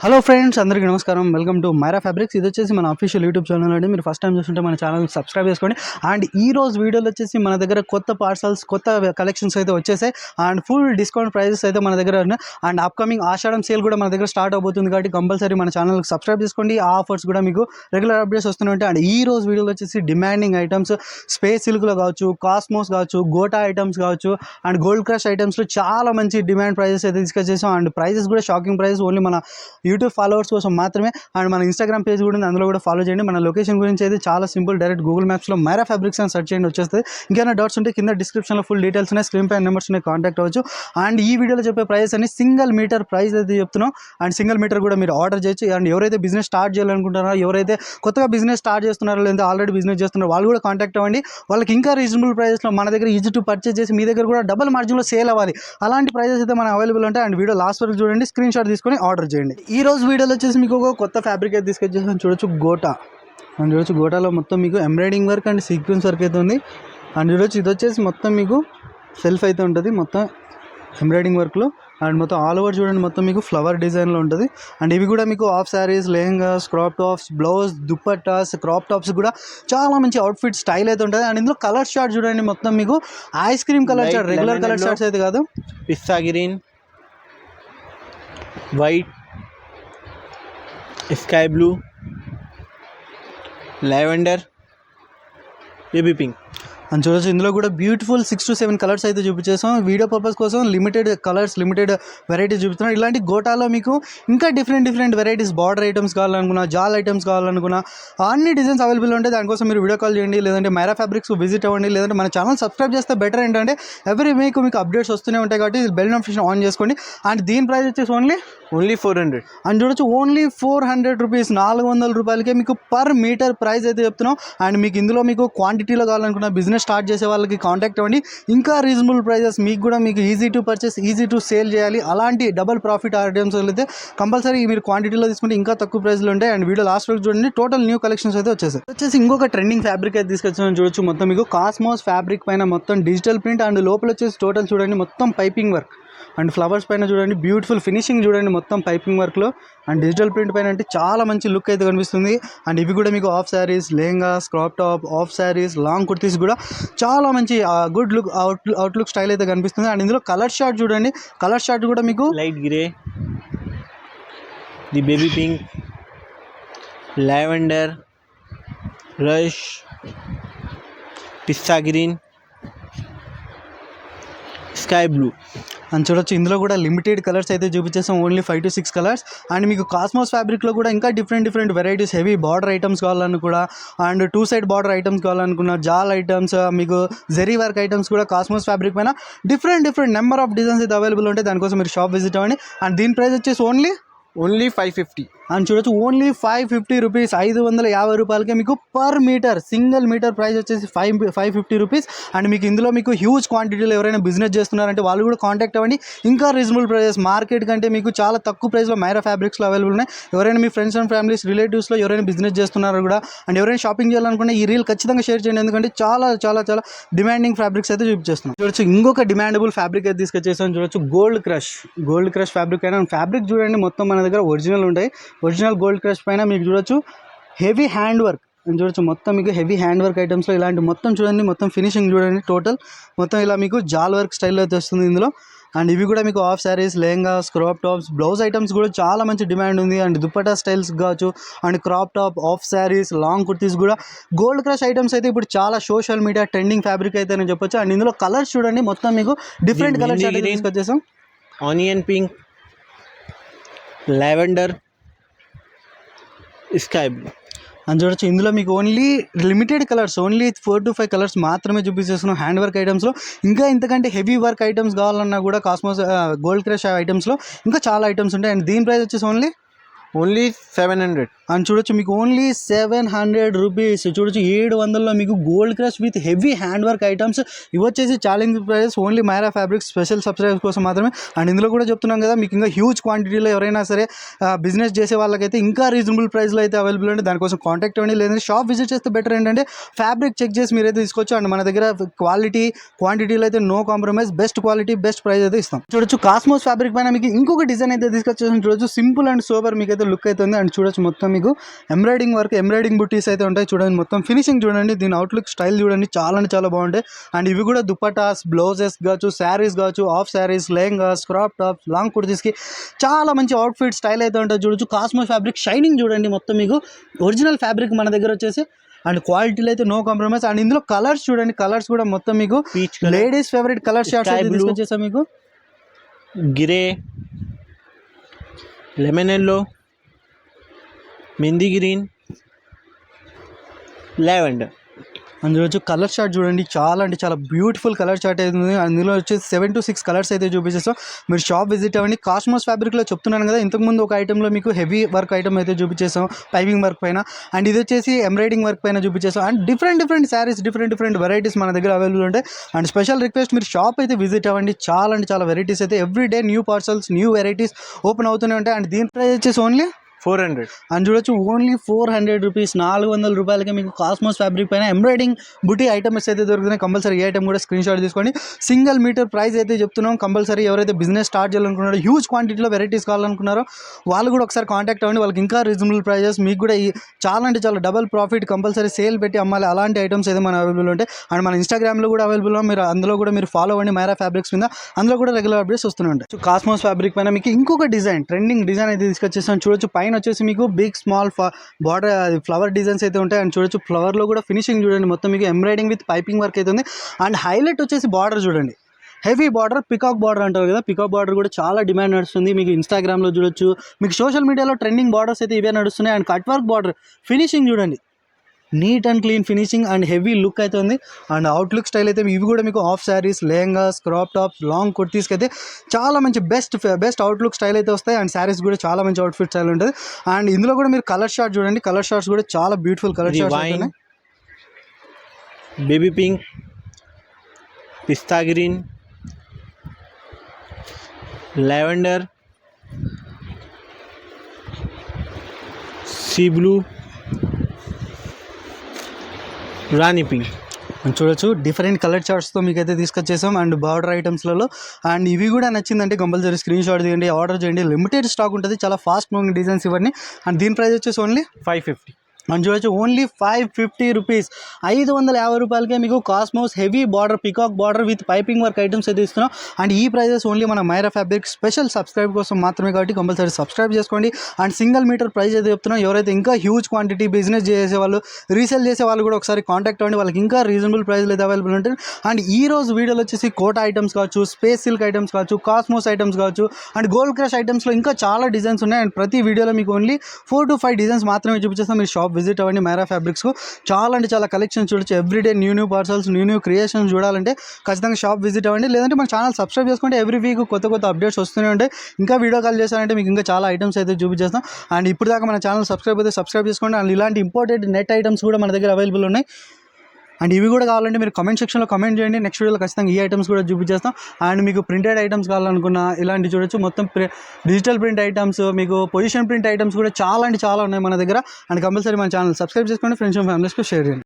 Hello friends, అందరికీ నమస్కారం. Welcome to Maira fabrics. ఇది వచ్చేసి మన అఫీషియల్ యూట్యూబ్ ఛానల్ అండి. మీరు ఫస్ట్ టైం చూస్తుంటే మన ఛానల్ సబ్స్క్రైబ్ చేసుకోండి. అండ్ ఈ రోజు వీడియోలో వచ్చేసి మన దగ్గర కొత్త పార్సల్స్, కొత్త కలెక్షన్స్ అయితే వచ్చేసాయి. అండ్ ఫుల్ డిస్కౌంట్ ప్రైజెస్ అయితే మన దగ్గర ఉన్నాయి. అండ్ అప్కమింగ్ ఆషాఢం సేల్ కూడా మన దగ్గర స్టార్ట్ అవబోతుంది కాబట్టి కంపల్సరీ మన ఛానల్కి సబ్స్క్రైబ్ చేసుకోండి. ఆ ఆఫర్స్ కూడా మీకు రెగ్యులర్ అప్డేట్స్ వస్తూనే ఉంటాయి. అండ్ ఈ రోజు వీడియోలో వచ్చేసి డిమాండింగ్ ఐటమ్స్, స్పేస్ సిల్క్లో కావచ్చు, కాస్మోస్ కావచ్చు, గోటా ఐటమ్స్ కావచ్చు, అండ్ గోల్డ్ క్రష్ ఐటమ్స్లో చాలా మంచి డిమాండ్ ప్రైజెస్ అయితే డిస్కస్ చేసాం. అండ్ ప్రైజెస్ కూడా షాకింగ్ ప్రైజెస్, ఓన్లీ మన యూట్యూబ్ ఫాలోవర్స్ కోసం మాత్రమే. అండ్ మన ఇన్స్టాగ్రామ్ పేజ్ కూడా ఉంది, అందులో కూడా ఫాలో చేయండి. మన లొకేషన్ గురించి అయితే చాలా సింపుల్, డైరెక్ట్ గూగుల్ మ్యాప్స్లో మైరా ఫ్యాబ్రిక్స్ అని సెర్చ్ చేయండి, వచ్చేస్తుంది. ఇంకేమైనా డౌట్స్ ఉంటే కింద డిస్క్రిప్షన్లో ఫుల్ డీటెయిల్స్ ఉన్నాయి, స్క్రీన్ పై నెంబర్స్ ఉన్నాయి, కాంటాక్ట్ అవ్వచ్చు. అండ్ ఈ వీడియోలో చెప్పే ప్రైస్ అని సింగిల్ మీటర్ ప్రైస్ అయితే చెప్తున్నాం. అండ్ సింగిల్ మీటర్ కూడా మీరు ఆర్డర్ చేయొచ్చు. అండ్ ఎవరైతే బిజినెస్ స్టార్ట్ చేయాలనుకుంటున్నారో, ఎవరైతే కొత్తగా బిజినెస్ స్టార్ట్ చేస్తున్నారో, లేదా ఆల్రెడీ బిజినెస్ చేస్తున్నారో వాళ్ళు కూడా కాంటాక్ట్ అవ్వండి. వాళ్ళకి ఇంకా రీజనబుల్ ప్రైస్లో మన దగ్గర ఈజీ టు పర్చేస్ చేసి మీ దగ్గర కూడా డబల్ మార్జిన్లో సేల్ అవ్వాలి. అలాంటి ప్రైజెస్ అయితే మన అవైలబుల్ ఉంటాయి. అండ్ వీడియో లాస్ట్ వరకు చూడండి, స్క్రీన్ షాట్ తీసుకొని ఆర్డర్ చేయండి. ఈ రోజు వీడియోలో వచ్చేసి మీకు ఒక కొత్త ఫ్యాబ్రిక్ అయితే తీసుకొచ్చేసాను, చూడొచ్చు గోటా. అండ్ చూడొచ్చు గోటాలో మొత్తం మీకు embroidering work and sequence work అయితే ఉంది. అండ్ చూడొచ్చు ఇది వచ్చేసి మొత్తం మీకు సెల్ఫ్ అయితే ఉంటుంది, మొత్తం ఎంబ్రాయిడింగ్ వర్క్లో. అండ్ మొత్తం ఆల్ ఓవర్ చూడండి, మొత్తం మీకు ఫ్లవర్ డిజైన్లో ఉంటుంది. అండ్ ఇవి కూడా మీకు half saris, lehengas, crop tops, blouse, dupattas, crop tops కూడా చాలా మంచి అవుట్ఫిట్ స్టైల్ అయితే ఉంటుంది. అండ్ ఇందులో కలర్ షార్ట్ చూడండి, మొత్తం మీకు ice cream colour short, regular colour shorts అయితే కాదు. Pista green, white, sky blue, lavender, baby pink. అని చూడొచ్చు ఇందులో కూడా బ్యూటిఫుల్ 6 to 7 కలర్స్ అయితే చూపించేసాం. వీడియో పర్పస్ కోసం లిమిటెడ్ కలర్స్, లిమిటెడ్ వెరైటీస్ చూపిస్తున్నాం. ఇలాంటి గోటాలో మీకు ఇంకా డిఫరెంట్ వెరైటీస్, బార్డర్ ఐటమ్స్ కావాలనుకున్నా, జాల్ ఐటమ్స్ కావాలనుకున్నా అన్ని డిజైన్స్ అవైలబుల్ ఉంటాయి. దానికోసం మీరు వీడియో కాల్ చేయండి, లేదంటే మైరా ఫ్యాబ్రిక్స్ విజిట్ అవ్వండి, లేదంటే మన ఛానల్ సబ్స్క్రైబ్ చేస్తే బెటర్. ఏంటంటే ఎవ్రీ వీక్ మీకు అప్డేట్స్ వస్తూనే ఉంటాయి కాబట్టి బెల్ నోటిఫికేషన్ ఆన్ చేసుకోండి. అండ్ దీని ప్రైస్ వచ్చేసి ఓన్లీ 400. అండ్ చూడొచ్చు ఓన్లీ 400 రూపీస్, 400 రూపాయలకే మీకు పర్ మీటర్ ప్రైస్ అయితే చెప్తున్నాం. అండ్ మీకు ఇందులో మీకు క్వాంటిటీలో కావాలనుకున్న, బిజినెస్ స్టార్ట్ చేసే వాళ్ళకి కాంటాక్ట్ అవ్వండి. ఇంకా రీజనబుల్ ప్రైజెస్, మీకు కూడా మీకు easy to purchase, easy to sale చేయాలి, అలాంటి డబల్ ప్రాఫిట్ ఐటమ్స్ అయితే కంపల్సరీ మీరు క్వాంటిటీలో తీసుకుంటే ఇంకా తక్కువ ప్రైస్లో ఉంటాయి. అండ్ వీడియో లాస్ట్ వరకు చూడండి, టోటల్ న్యూ కలెక్షన్స్ అయితే వచ్చేసి ఇంకొక ట్రెండింగ్ ఫ్యాబ్రిక్ అయితే తీసుకొచ్చాను. చూడొచ్చు మొత్తం మీకు కాస్మోస్ ఫ్యాబ్రిక్ పైన మొత్తం డిజిటల్ ప్రింట్, అండ్ లోపల వచ్చేసి టోటల్ చూడండి మొత్తం పైపింగ్ వర్క్ అండ్ ఫ్లవర్స్ పైన చూడండి బ్యూటిఫుల్ ఫినిషింగ్ చూడండి, మొత్తం పైపింగ్ వర్క్లో అండ్ డిజిటల్ ప్రింట్ పైన అంటే చాలా మంచి లుక్ అయితే కనిపిస్తుంది. అండ్ ఇవి కూడా మీకు half saris, lehengas, crop top, half saris, long kurtis కూడా చాలా మంచి గుడ్ లుక్, అవుట్లుక్ స్టైల్ అయితే కనిపిస్తుంది. అండ్ ఇందులో కలర్ షార్ట్ చూడండి, కలర్ షార్ట్ కూడా మీకు light grey, the baby pink, lavender, rush, pista green, sky blue. అని చూడొచ్చు ఇందులో కూడా లిమిటెడ్ కలర్స్ అయితే చూపించేసాం, ఓన్లీ 5 to 6 కలర్స్. అండ్ మీకు కాస్మోస్ ఫ్యాబ్రిక్లో కూడా ఇంకా different varieties, heavy border items కావాలని కూడా, అండ్ 2 side బార్డర్ ఐటమ్స్ కావాలనుకున్న, జాల్ ఐటమ్స్, మీకు జెరీ వర్క్ ఐటమ్స్ కూడా కాస్మోస్ ఫ్యాబ్రిక్ పైన డిఫరెంట్ నెంబర్ ఆఫ్ డిజైన్స్ అయితే అవైలబుల్ ఉంటాయి. దానికోసం మీరు షాప్ విజిట్ అవ్వండి. అండ్ దీని ప్రైస్ వచ్చేసి ఓన్లీ 550. అని చూడొచ్చు ఓన్లీ 550 రూపీస్, 550 రూపాయలకే మీకు per metre, single metre price వచ్చేసి 550 రూపీస్. అండ్ మీకు ఇందులో మీకు హ్యూజ్ క్వాంటిటీలో ఎవరైనా బిజినెస్ చేస్తున్నారంటే వాళ్ళు కూడా కాంటాక్ట్ అవ్వండి. ఇంకా రీజనబుల్ ప్రైజెస్, మార్కెట్ కంటే మీకు చాలా తక్కువ ప్రైస్లో మైరా ఫ్యాబ్రిక్స్లో అవైలబుల్ ఉన్నాయి. ఎవరైనా మీ ఫ్రెండ్స్ అండ్ ఫ్యామిలీస్, రిలేటివ్స్లో ఎవరైనా బిజినెస్ చేస్తున్నారో కూడా, అండ్ ఎవరైనా షాపింగ్ చేయాలనుకుంటే ఈ రీల్ ఖచ్చితంగా షేర్ చేయండి, ఎందుకంటే చాలా డిమాండింగ్ ఫ్యాబ్రిక్స్ అయితే చూపించేస్తున్నాం. చూడొచ్చు ఇంకొక డిమాండబుల్ ఫ్యాబ్రిక్ అయితే తీసుకొచ్చేసాను. చూడొచ్చు గోల్డ్ క్రష్ ఫ్యాబ్రిక్ అయినా. ఫ్యాబ్రిక్ చూడండి మొత్తం మన దగ్గర ఒరిజినల్ ఉంటాయి. ఒరిజినల్ గోల్డ్ క్రష్ పైన మీకు చూడొచ్చు హెవీ హ్యాండ్ వర్క్ అని చూడొచ్చు, మొత్తం మీకు హెవీ హ్యాండ్ వర్క్ ఐటమ్స్లో ఇలాంటి మొత్తం చూడండి, మొత్తం ఫినిషింగ్ చూడండి, టోటల్ మొత్తం ఇలా మీకు జాల్ వర్క్ స్టైల్లో అయితే వస్తుంది ఇందులో. అండ్ ఇవి కూడా మీకు half saris, lehengas, crop tops, blouse items కూడా చాలా మంచి డిమాండ్ ఉంది. అండ్ దుపట్టా స్టైల్స్ కావచ్చు, and crop top, half saris, long kurtis కూడా గోల్డ్ క్రష్ ఐటమ్స్ అయితే ఇప్పుడు చాలా సోషల్ మీడియా ట్రెండింగ్ ఫ్యాబ్రిక్ అయితే నేను చెప్పొచ్చు. అండ్ ఇందులో కలర్స్ చూడండి, మొత్తం మీకు డిఫరెంట్ కలర్స్ అయితే తీసుకొచ్చేసాం. Onion pink, lavender, sky blue. అని చూడొచ్చు ఇందులో మీకు only limited colours, only 4 to 5 colours మాత్రమే చూపించేస్తున్నాం హ్యాండ్ వర్క్ ఐటమ్స్లో. ఇంకా ఇంతకంటే హెవీ వర్క్ ఐటమ్స్ కావాలన్నా కూడా కాస్మోస్ గోల్డ్ క్రష్ ఐటమ్స్లో ఇంకా చాలా ఐటమ్స్ ఉంటాయి. అండ్ దీని ప్రైస్ వచ్చేసి ఓన్లీ 700. అండ్ చూడొచ్చు మీకు ఓన్లీ 700 రూపీస్. చూడొచ్చు 700లో మీకు gold crush with heavy hand work items. ఇవి వచ్చేసి challenge price only Maira fabrics special subscribers కోసం మాత్రమే. అండ్ ఇందులో కూడా చెప్తున్నాం కదా, మీకు ఇంకా హ్యూజ్ క్వాంటిటీలో ఎవరైనా సరే బిజినెస్ చేసే వాళ్ళకైతే ఇంకా రీజనబుల్ ప్రైస్లో అయితే అవైలబుల్ ఉంది. దానికోసం కాంటాక్ట్ అవ్వండి, లేదంటే షాప్ విజిట్ చేస్తే బెటర్. ఏంటంటే ఫ్యాబ్రిక్ చెక్ చేసి మీరైతే తీసుకోవచ్చు. అండ్ మన దగ్గర క్వాలిటీ క్వాంటిటీలో అయితే no compromise, best quality best price అయితే ఇస్తాం. చూడొచ్చు కాస్మోస్ ఫ్యాబ్రిక్ పైన మీకు ఇంకొక డిజైన్ అయితే తీసుకొచ్చేసి చూడొచ్చు. సింపుల్ అండ్ సూపర్ మీకు అయితే లుక్ అవుతుంది. అండ్ చూడొచ్చు మొత్తం మీకు ఎంబ్రాయిడింగ్ వర్క్, ఎంబ్రాయిడింగ్ బుట్టీస్ అయితే ఉంటాయి. చూడండి మొత్తం ఫినిషింగ్ చూడండి, దీని అవుట్లుక్ స్టైల్ చూడండి, చాలా అంటే చాలా బాగుంటాయి. అండ్ ఇవి కూడా దుపటాస్, బ్లౌజెస్ కావచ్చు, శారీస్ కావచ్చు, half saris, lehengas, crop tops, long కుర్తీస్కి చాలా మంచి అవుట్ఫిట్ స్టైల్ అయితే ఉంటుంది. చూడొచ్చు కాస్మోస్ ఫ్యాబ్రిక్ షైనింగ్ చూడండి, మొత్తం మీకు ఒరిజినల్ ఫ్యాబ్రిక్ మన దగ్గర వచ్చేసి. అండ్ క్వాలిటీలో అయితే నో కాంప్రమైజ్. అండ్ ఇందులో కలర్స్ చూడండి, కలర్స్ కూడా మొత్తం మీకు లేడీస్ ఫేవరెట్ కలర్ షార్ట్స్ అయితే తీసుకొచ్చేసాం. మీకు grey, lemon yellow, mehndi green, lavender. అందులో కలర్ చార్ట్ చూడండి, చాలా అంటే చాలా బ్యూటిఫుల్ కలర్ చార్ట్ అవుతుంది. అందులో వచ్చేసి 7 to 6 కలర్స్ అయితే చూపించేస్తాం. మీరు షాప్ విజిట్ అవ్వండి. కాస్మోస్ ఫ్యాబ్రిక్లో చెప్తున్నాను కదా, ఇంతకుముందు ఒక ఐటెంలో మీకు హెవీ వర్క్ ఐటమ్ అయితే చూపించేసాం పైపింగ్ వర్క్ పైన. అండ్ ఇది వచ్చేసి ఎంబ్రాయిడింగ్ వర్క్ పైన చూపించేసాం. And different saris, different varieties మన దగ్గర అవైలబుల్ ఉంటాయి. అండ్ స్పెషల్ రిక్వెస్ట్, మీరు షాప్ అయితే విజిట్ అవ్వండి. చాలా అంటే చాలా వెరైటీస్ అయితే every day new parcels, new varieties open అవుతూనే ఉంటాయి. అండ్ దీని ప్రైస్ వచ్చేసి ఓన్లీ 400. అని చూడొచ్చు ఓన్లీ 400 రూపీస్. 400 రూపాయలకి మీకు కాస్మోస్ ఫ్యాబ్రిక్ పైన ఎంబ్రాయిడింగ్ బుటీ ఐటమ్స్ అయితే దొరుకుతున్నాయి. కంపల్సరీ ఏ ఐటమ్ కూడా స్క్రీన్ షాట్ తీసుకోండి. సింగిల్ మీటర్ ప్రైస్ అయితే చెప్తున్నాం. కంపల్సరీ ఎవరైతే బిజినెస్ స్టార్ట్ చేయాలనుకున్నారో, హ్యూజ్ క్వాంటిటీలో వెరైటీస్ కావాలనుకున్నారో వాళ్ళు కూడా ఒకసారి కాంటాక్ట్ అవ్వండి. వాళ్ళకి ఇంకా రీజనబుల్ ప్రైజెస్, మీకు కూడా చాలా అంటే చాలా డబల్ ప్రాఫిట్, కంపల్సరీ సేల్ పెట్టి అమ్మాలి. అలాంటి ఐటమ్స్ అయితే మన అవైలబుల్ ఉంటాయి. అండ్ మన ఇన్స్టాగ్రామ్లో కూడా అవైలబుల్. మీరు అందులో కూడా మీరు ఫాలో అవ్వండి మైరా ఫ్యాబ్రిక్స్ మీద. అందులో కూడా రెగ్యులర్ అప్డేట్స్ వస్తూనే ఉంటాయి. సో కాస్మోస్ ఫ్యాబ్రిక్ పైన మీకు ఇంకొక డిజైన్, ట్రెండింగ్ డిజైన్ అయితే తీసుకొచ్చేస్తాం. చూడొచ్చు పైన వచ్చేసి మీకు big small border flower designs అయితే ఉంటాయి. అండ్ చూడొచ్చు ఫ్లవర్లో కూడా ఫినిషింగ్ చూడండి, మొత్తం మీకు ఎంబ్రాయిడింగ్ విత్ పైపింగ్ వర్క్ అయితే ఉంది. అండ్ హైలైట్ వచ్చేసి బార్డర్ చూడండి, హెవీ బార్డర్, పికాక్ బార్డర్ అంటారు కదా, పికాక్ బార్డర్ కూడా చాలా డిమాండ్ నడుస్తుంది. మీకు ఇన్స్టాగ్రామ్లో చూడొచ్చు, మీకు సోషల్ మీడియాలో ట్రెండింగ్ బార్డర్స్ అయితే ఇవే నడుస్తున్నాయి. And cut work border finishing చూడండి, neat and clean finishing and heavy look అయితే ఉంది. అండ్ అవుట్లుక్ స్టైల్ అయితే ఇవి కూడా మీకు half saris, lehengas, crop tops, long కుర్తీస్కి అయితే చాలా మంచి బెస్ట్ అవుట్లుక్ స్టైల్ అయితే వస్తాయి. అండ్ శారీస్ కూడా చాలా మంచి అవుట్ఫిట్ స్టైల్ ఉంటుంది. అండ్ ఇందులో కూడా మీరు కలర్ షార్ట్ చూడండి, కలర్ షార్ట్స్ కూడా చాలా బ్యూటిఫుల్ కలర్ షార్ట్స్ ఉన్నాయి. Baby pink, pista green, lavender, sea blue, rani pink. చూడొచ్చు డిఫరెంట్ కలర్ చార్ట్స్తో మీకు అయితే తీసుకొచ్చేసాం. అండ్ బార్డర్ ఐటమ్స్లలో. అండ్ ఇవి కూడా నచ్చిందంటే కంపల్సరీ స్క్రీన్ షాట్ తీయండి, ఆర్డర్ చేయండి. లిమిటెడ్ స్టాక్ ఉంటుంది, చాలా ఫాస్ట్ మూవింగ్ డిజైన్స్ ఇవన్నీ. అండ్ దీని ప్రైస్ వచ్చేసి ఓన్లీ 550. మనం చూడొచ్చు ఓన్లీ 550 రూపీస్. 550 రూపాయలకే మీకు cosmos heavy border, peacock border with piping work items అయితే ఇస్తున్నాం. అండ్ ఈ ప్రైజెస్ ఓన్లీ మన మైరా ఫ్యాబ్రిక్ స్పెషల్ సబ్స్క్రైబ్ కోసం మాత్రమే, కాబట్టి కంపల్సరీ సబ్స్క్రైబ్ చేసుకోండి. అండ్ సింగిల్ మీటర్ ప్రైస్ అయితే చెప్తున్నాం. ఎవరైతే ఇంకా హ్యూజ్ క్వాంటిటీ బిజినెస్ చేసేవాళ్ళు, రీసేల్ చేసే వాళ్ళు కూడా ఒకసారి కాంటాక్ట్ అవ్వండి. వాళ్ళకి ఇంకా రీజనబుల్ ప్రైస్లు అయితే అవైలబుల్ ఉంటాయి. అండ్ ఈ రోజు వీడియోలో వచ్చేసి కోటా ఐటమ్స్ కావచ్చు, స్పేస్ సిల్క్ ఐటమ్స్ కావచ్చు, కాస్మోస్ ఐటమ్స్ కావచ్చు, అండ్ గోల్డ్ క్రష్ ఐటమ్స్లో ఇంకా చాలా డిజైన్స్ ఉన్నాయి. అండ్ ప్రతి వీడియోలో మీకు ఓన్లీ 4 to 5 డిజైన్స్ మాత్రమే చూపించేస్తాం. మీరు షాప్ విజిట్ అవ్వండి. మైరా ఫ్యాబ్రిక్స్ చాలా అంటే చాలా కలెక్షన్ చూడొచ్చు. Everyday new parcels, new creations చూడాలంటే ఖచ్చితంగా షాప్ విజిట్ అవ్వండి. లేదంటే మన ఛానల్ సబ్స్క్రైబ్ చేసుకుంటే ఎవ్రీ వీక్ కొత్త అప్డేట్స్ వస్తూనే ఉంటాయి. ఇంకా వీడియో కాల్ చేశారంటే మీకు ఇంకా చాలా ఐటమ్స్ అయితే చూపించేస్తాం. అండ్ ఇప్పుడు దాకా మన ఛానల్ సబ్స్క్రైబ్ అయితే సబ్స్క్రైబ్ చేసుకోండి. అండ్ ఇలాంటి ఇంపార్టెంట్ నెట్ ఐటమ్స్ కూడా మన దగ్గర అవైలబుల్ ఉన్నాయి. అండ్ ఇవి కూడా కావాలంటే మీరు కమెంట్ సెక్షన్లో కమెంట్ చేయండి. నెక్స్ట్ వీడియోలో ఖచ్చితంగా ఈ ఐటమ్స్ కూడా చూపించేస్తాం. అండ్ మీకు ప్రింటెడ్ ఐటమ్స్ కావాలనుకున్నా ఇలాంటి చూడొచ్చు. మొత్తం డిజిటల్ ప్రింట్ ఐటమ్స్, మీకు పొజిషన్ ప్రింట్ ఐటమ్స్ కూడా చాలా అంటే చాలా ఉన్నాయి మన దగ్గర. అండ్ కంపల్సరీ మన ఛానల్ సబ్స్క్రైబ్ చేసుకోండి, ఫ్రెండ్స్ అండ్ ఫ్యామిలీస్కి షేర్ చేయండి.